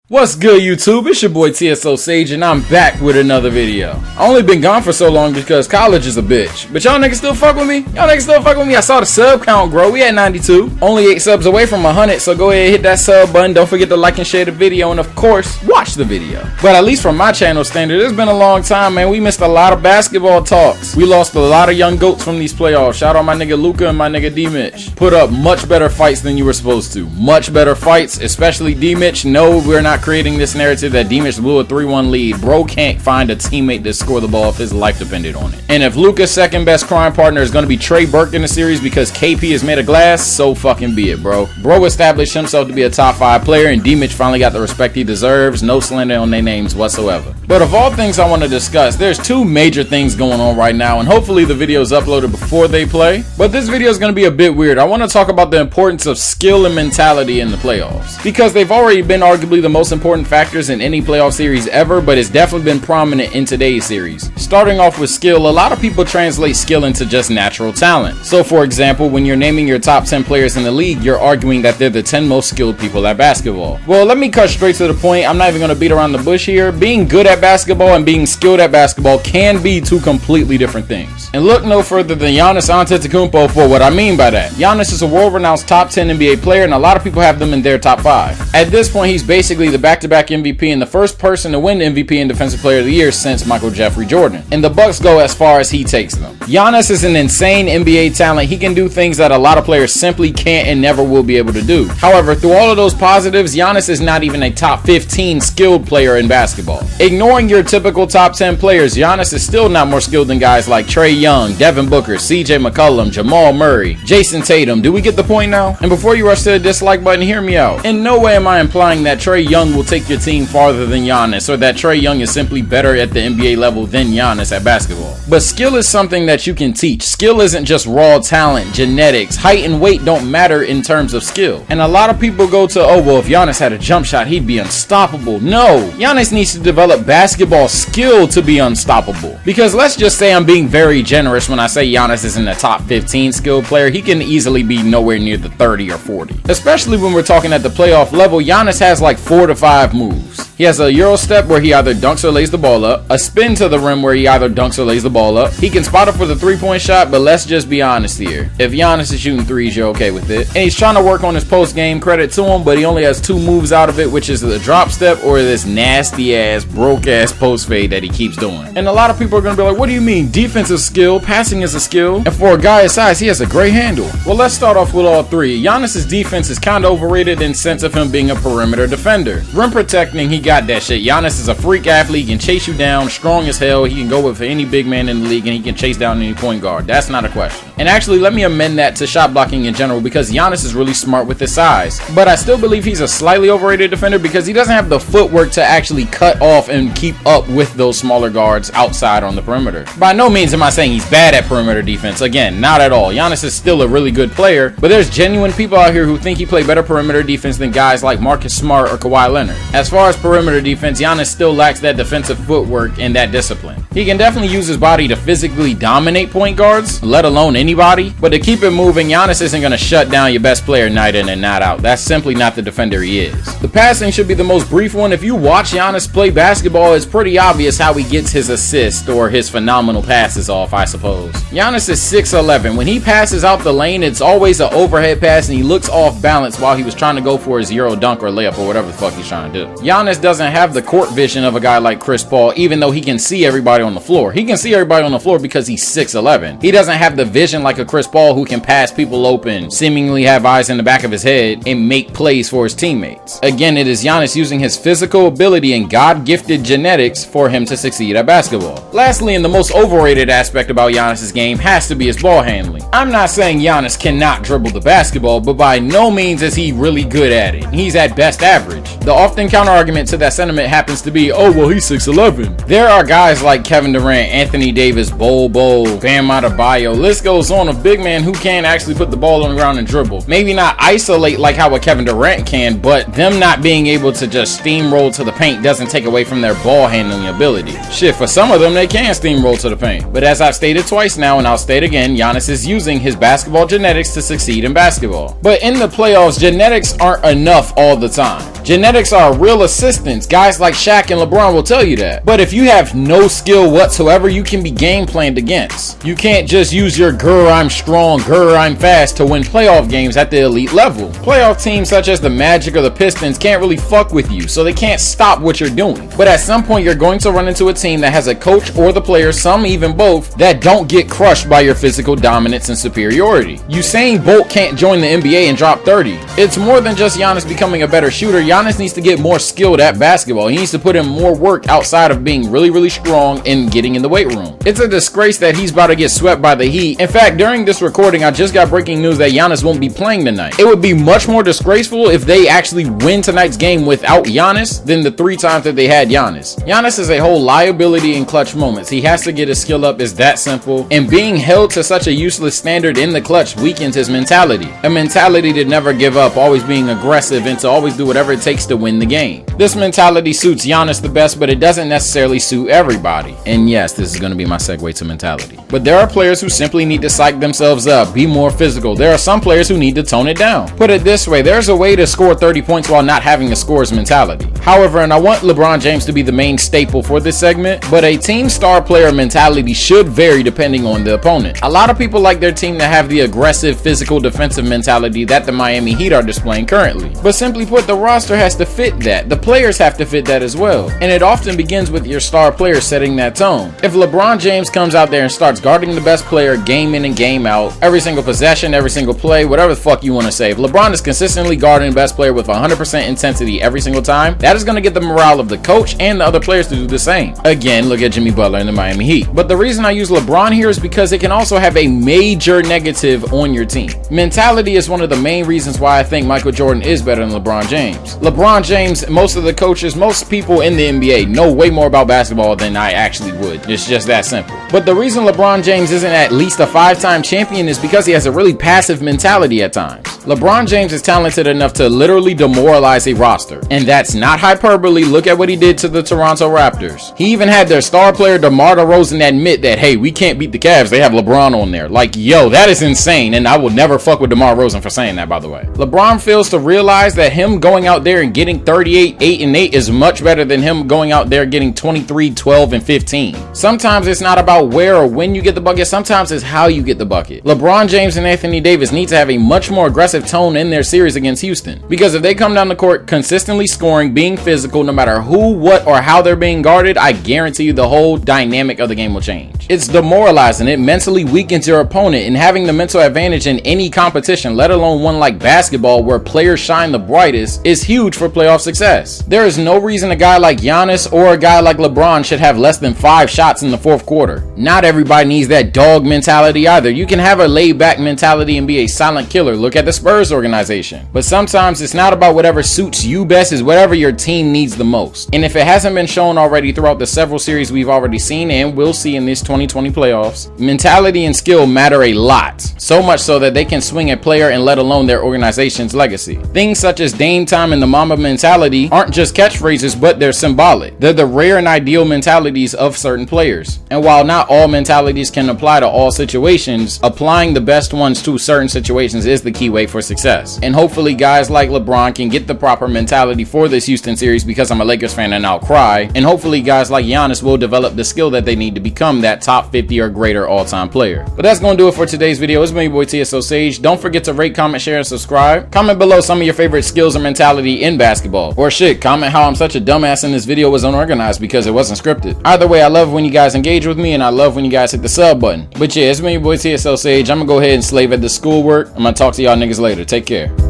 What's good, YouTube? It's your boy TSO Sage, and I'm back with another video. I only been gone for so long because college is a bitch. But y'all niggas still fuck with me? I saw the sub count grow. We at 92. Only 8 subs away from 100, so go ahead and hit that sub button. Don't forget to like and share the video, and of course, watch the video. But at least from my channel standard, it's been a long time, man. We missed a lot of basketball talks. We lost a lot of young goats from these playoffs. Shout out my nigga Luka and my nigga D-Mitch. Put up much better fights than you were supposed to. Much better fights, especially D-Mitch. No, we're not creating this narrative that D-Mitch blew a 3-1 lead. Bro can't find a teammate to score the ball if his life depended on it. And if Luka's second best crime partner is going to be Trey Burke in the series because KP is made of glass, so fucking be it, bro. Bro established himself to be a top 5 player, and D-Mitch finally got the respect he deserves. No slander on their names whatsoever. But of all things I want to discuss, there's 2 major things going on right now, and hopefully the video is uploaded before they play. But this video is going to be a bit weird. I want to talk about the importance of skill and mentality in the playoffs, because they've already been arguably the most important factors in any playoff series ever, but it's definitely been prominent in today's series. Starting off with skill, a lot of people translate skill into just natural talent. So for example, when you're naming your top 10 players in the league, you're arguing that they're the 10 most skilled people at basketball. Well, let me cut straight to the point. I'm not even going to beat around the bush here. Being good at basketball and being skilled at basketball can be 2 completely different things. And look no further than Giannis Antetokounmpo for what I mean by that. Giannis is a world-renowned top 10 NBA player, and a lot of people have them in their top 5. At this point, he's basically the back-to-back MVP and the first person to win MVP and Defensive Player of the Year since Michael Jeffrey Jordan. And the Bucks go as far as he takes them. Giannis is an insane NBA talent. He can do things that a lot of players simply can't and never will be able to do. However, through all of those positives, Giannis is not even a top 15 skilled player in basketball. Ignoring your typical top 10 players, Giannis is still not more skilled than guys like Trae Young, Devin Booker, CJ McCollum, Jamal Murray, Jason Tatum. Do we get the point now? And before you rush to the dislike button, hear me out. In no way am I implying that Trae Young will take your team farther than Giannis, or that Trae Young is simply better at the NBA level than Giannis at basketball. But skill is something that you can teach. Skill isn't just raw talent, genetics. Height and weight don't matter in terms of skill. And a lot of people go to, oh, well, if Giannis had a jump shot, he'd be unstoppable. No, Giannis needs to develop basketball skill to be unstoppable. Because let's just say I'm being very generous when I say Giannis isn't a top 15 skilled player. He can easily be nowhere near the 30 or 40. Especially when we're talking at the playoff level, Giannis has like 4 to 5 moves. He has a Euro step where he either dunks or lays the ball up, a spin to the rim where he either dunks or lays the ball up. He can spot up for the 3-point shot, but let's just be honest here. If Giannis is shooting threes, you're okay with it. And he's trying to work on his post-game, credit to him, but he only has 2 moves out of it, which is the drop step or this nasty-ass, broke-ass post fade that he keeps doing. And a lot of people are going to be like, what do you mean? Defense is skill, passing is a skill, and for a guy his size, he has a great handle. Well, let's start off with all 3. Giannis's defense is kind of overrated in sense of him being a perimeter defender. Rim protecting, he got that shit. Giannis is a freak athlete. He can chase you down, strong as hell. He can go with any big man in the league, and he can chase down any point guard. That's not a question. And actually, let me amend that to shot blocking in general, because Giannis is really smart with his size. But I still believe he's a slightly overrated defender because he doesn't have the footwork to actually cut off and keep up with those smaller guards outside on the perimeter. By no means am I saying he's bad at perimeter defense. Again, not at all. Giannis is still a really good player, but there's genuine people out here who think he play better perimeter defense than guys like Marcus Smart or Kawhi Leonard. As far as perimeter defense, Giannis still lacks that defensive footwork and that discipline. He can definitely use his body to physically dominate point guards, let alone anybody, but to keep it moving, Giannis isn't going to shut down your best player night in and night out. That's simply not the defender he is. The passing should be the most brief one. If you watch Giannis play basketball, it's pretty obvious how he gets his assist or his phenomenal passes off, I suppose. Giannis is 6'11". When he passes out the lane, it's always an overhead pass and he looks off balance while he was trying to go for his Euro dunk or layup or whatever the fuck he's trying to do. Giannis doesn't have the court vision of a guy like Chris Paul, even though he can see everybody on the floor. He can see everybody on the floor because he's 6'11". He doesn't have the vision like a Chris Paul who can pass people open, seemingly have eyes in the back of his head, and make plays for his teammates. Again, it is Giannis using his physical ability and God-gifted genetics for him to succeed at basketball. Lastly, and the most overrated aspect about Giannis's game has to be his ball handling. I'm not saying Giannis cannot dribble the basketball, but by no means is he really good at it. He's at best average. The often counter argument to that sentiment happens to be, oh, well, he's 6'11". There are guys like Kevin Durant, Anthony Davis, Bol, Bam Adebayo, list goes on, of big men who can actually put the ball on the ground and dribble. Maybe not isolate like how a Kevin Durant can, but them not being able to just steamroll to the paint doesn't take away from their ball handling ability. Shit, for some of them, they can steamroll to the paint. But as I've stated twice now, and I'll state again, Giannis is using his basketball genetics to succeed in basketball. But in the playoffs, genetics aren't enough all the time. Genetics are real assistants. Guys like Shaq and LeBron will tell you that. But if you have no skill whatsoever, you can be game planned against. You can't just use your grr I'm strong, grr I'm fast to win playoff games at the elite level. Playoff teams such as the Magic or the Pistons can't really fuck with you, so they can't stop what you're doing. But at some point you're going to run into a team that has a coach or the players, some even both, that don't get crushed by your physical dominance and superiority. Usain Bolt can't join the NBA and drop 30. It's more than just Giannis becoming a better shooter. Giannis needs to get more skilled at basketball. He needs to put in more work outside of being really strong and getting in the weight room. It's a disgrace that he's about to get swept by the Heat. In fact, during this recording, I just got breaking news that Giannis won't be playing tonight. It would be much more disgraceful if they actually win tonight's game without Giannis than the 3 times that they had Giannis. Giannis is a whole liability in clutch moments. He has to get his skill up. It's that simple. And being held to such a useless standard in the clutch weakens his mentality. A mentality to never give up, always being aggressive, and to always do whatever it takes to win the game. This mentality suits Giannis the best, but it doesn't necessarily suit everybody. And yes, this is going to be my segue to mentality. But there are players who simply need to psych themselves up, be more physical. There are some players who need to tone it down. Put it this way, there's a way to score 30 points while not having a scorer's mentality. However, and I want LeBron James to be the main staple for this segment, but a team star player mentality should vary depending on the opponent. A lot of people like their team to have the aggressive, physical, defensive mentality that the Miami Heat are displaying currently. But simply put, the roster has to fit that. The players have to fit that as well. And it often begins with your star player setting that tone. If LeBron James comes out there and starts guarding the best player game in and game out, every single possession, every single play, whatever the fuck you want to say, if LeBron is consistently guarding the best player with 100% intensity every single time, that is going to get the morale of the coach and the other players to do the same. Again, look at Jimmy Butler and the Miami Heat. But the reason I use LeBron here is because it can also have a major negative on your team. Mentality is one of the main reasons why I think Michael Jordan is better than LeBron James. LeBron James, most of the coaches, most people in the NBA know way more about basketball than I actually would. It's just that simple. But the reason LeBron James isn't at least a 5-time champion is because he has a really passive mentality at times. LeBron James is talented enough to literally demoralize a roster. And that's not hyperbole. Look at what he did to the Toronto Raptors. He even had their star player DeMar DeRozan admit that, hey, we can't beat the Cavs. They have LeBron on there. Like, yo, that is insane. And I will never fuck with DeMar DeRozan for saying that, by the way. LeBron fails to realize that him going out there and getting 38, 8, and 8 is much better than him going out there getting 23, 12, and 15. Sometimes it's not about where or when you get the bucket. Sometimes it's how you get the bucket. LeBron James and Anthony Davis need to have a much more aggressive tone in their series against Houston. Because if they come down the court consistently scoring, being physical, no matter who, what, or how they're being guarded, I guarantee you the whole dynamic of the game will change. It's demoralizing. It mentally weakens your opponent, and having the mental advantage in any competition, let alone one like basketball where players shine the brightest, is huge for playoff success. There is no reason a guy like Giannis or a guy like LeBron should have less than 5 shots in the fourth quarter. Not everybody needs that dog mentality either. You can have a laid-back mentality and be a silent killer. Look at the Spurs organization. But sometimes it's not about whatever suits you best, it's whatever your team needs the most. And if it hasn't been shown already throughout the several series we've already seen and will see in this 2020 playoffs, mentality and skill matter a lot. So much so that they can swing a player and let alone their organization's legacy. Things such as Dame time and the Mamba mentality aren't just catchphrases, but they're symbolic. They're the rare and ideal mentalities of certain players. And while not all mentalities can apply to all situations, applying the best ones to certain situations is the key way for success. And hopefully guys like LeBron can get the proper mentality for this Houston series, because I'm a Lakers fan and I'll cry. And hopefully guys like Giannis will develop the skill that they need to become that top 50 or greater all-time player. But that's going to do it for today's video. It's been your boy TSO Sage. Don't forget to rate, comment, share, and subscribe. Comment below some of your favorite skills or mentality in basketball. Or shit, comment how I'm such a dumbass and this video was unorganized because it wasn't scripted. Either way, I love when you guys engage with me, and I love when you guys hit the sub button. But yeah, it's been your boy TSO Sage. I'm gonna go ahead and slave at the schoolwork. I'm gonna talk to y'all niggas later. Take care.